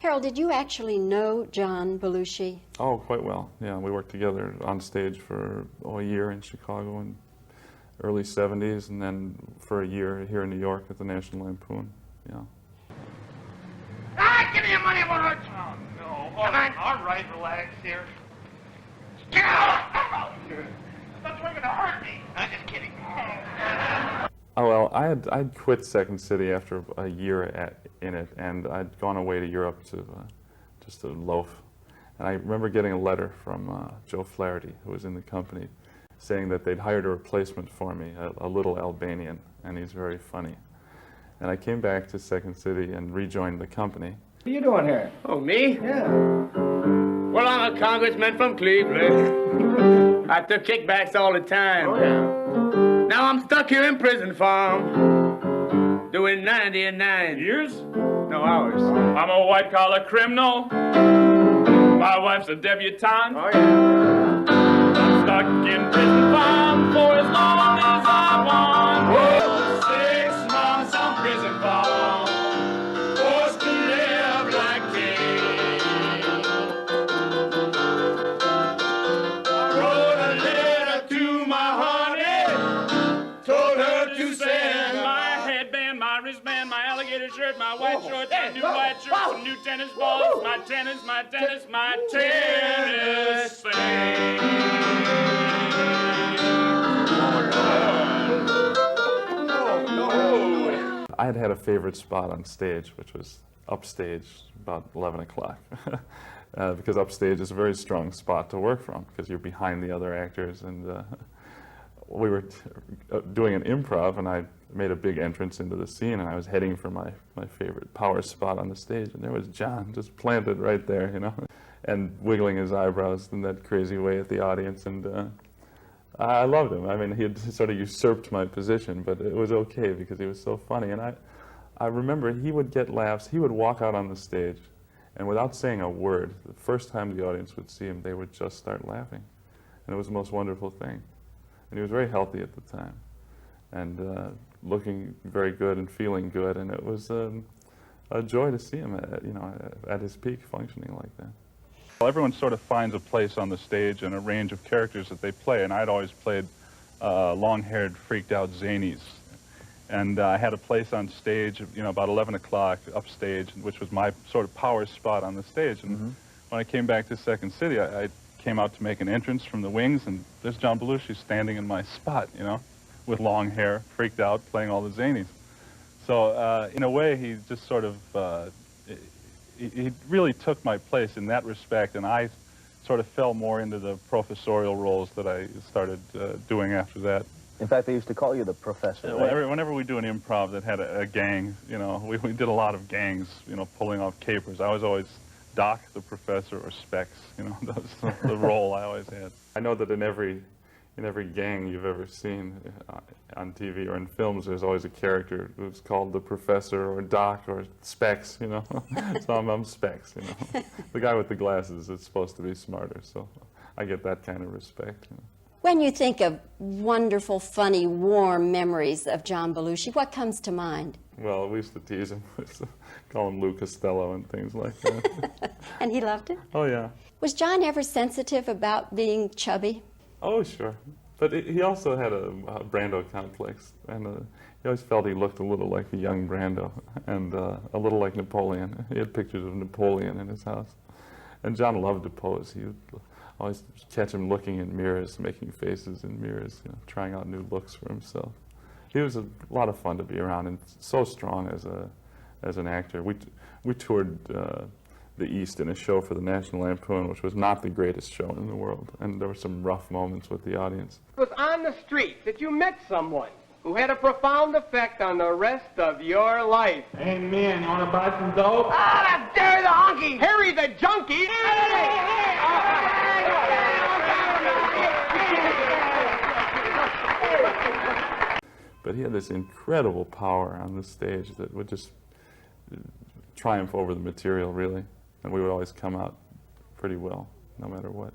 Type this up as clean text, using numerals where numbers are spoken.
Harold, did you actually know John Belushi? Oh, quite well. Yeah, we worked together on stage for a year in Chicago in early 70s, and then for a year here in New York at the National Lampoon. Yeah. Ah, give me your money, won't hurt you. Oh, no. Come on. All right, relax here. Get out! I thought you were going to hurt me. I'm just kidding. Oh, well, I'd quit Second City after a year in it, and I'd gone away to Europe to just to loaf. And I remember getting a letter from Joe Flaherty, who was in the company, saying that they'd hired a replacement for me, a little Albanian, and he's very funny. And I came back to Second City and rejoined the company. What are you doing here? Oh, me? Yeah. Well, I'm a congressman from Cleveland. I took kickbacks all the time. Oh, yeah. Now I'm stuck here in prison farm, doing 99 Years? No, hours. I'm a white-collar criminal. My wife's a debutante. Oh, yeah. I'm stuck in prison farm for as long as I want. Whoa. 6 months on prison farm, forced to live like king. I wrote a letter to my honey, told her to send my headband, my wristband, my alligator shirt, my white shorts, my new white shirt, some new tennis balls, my tennis thing. I had a favorite spot on stage, which was upstage about 11 o'clock. Because upstage is a very strong spot to work from, because you're behind the other actors. And we were doing an improv, and I made a big entrance into the scene, and I was heading for my favorite power spot on the stage, and there was John just planted right there, you know, and wiggling his eyebrows in that crazy way at the audience. And I loved him. I mean, he had sort of usurped my position, but it was okay because he was so funny. And I remember he would get laughs. He would walk out on the stage, and without saying a word, the first time the audience would see him, they would just start laughing. And it was the most wonderful thing. And he was very healthy at the time, and looking very good and feeling good. And it was a joy to see him, at his peak, functioning like that. Well, everyone sort of finds a place on the stage and a range of characters that they play, and I'd always played long-haired, freaked-out zanies. And I had a place on stage, about 11 o'clock upstage, which was my sort of power spot on the stage. And when I came back to Second City, I came out to make an entrance from the wings, and there's John Belushi standing in my spot, with long hair, freaked out, playing all the zanies. So in a way, he just sort of he really took my place in that respect, and I sort of fell more into the professorial roles that I started doing after that. In fact, they used to call you the professor, right? Whenever we do an improv that had a gang, we did a lot of gangs, pulling off capers. I was always Doc, the professor, or Specs, that's the role I always had. I know that in every gang you've ever seen on TV or in films, there's always a character who's called the Professor or Doc or Specs, So I'm Specs, The guy with the glasses is supposed to be smarter, so I get that kind of respect. When you think of wonderful, funny, warm memories of John Belushi, what comes to mind? Well, we used to tease him, call him Lou Costello and things like that. And he loved it? Oh, yeah. Was John ever sensitive about being chubby? Oh, sure. But he also had a Brando complex, and he always felt he looked a little like the young Brando, and a little like Napoleon. He had pictures of Napoleon in his house. And John loved to pose. He would always catch him looking in mirrors, making faces in mirrors, trying out new looks for himself. He was a lot of fun to be around, and so strong as an actor. We toured the East in a show for the National Lampoon, which was not the greatest show in the world, and there were some rough moments with the audience. It was on the street that you met someone who had a profound effect on the rest of your life. Hey, man, you want to buy some dope? Ah, the Derry the honky! Harry the junkie! But he had this incredible power on the stage that would just triumph over the material, really. And we would always come out pretty well, no matter what.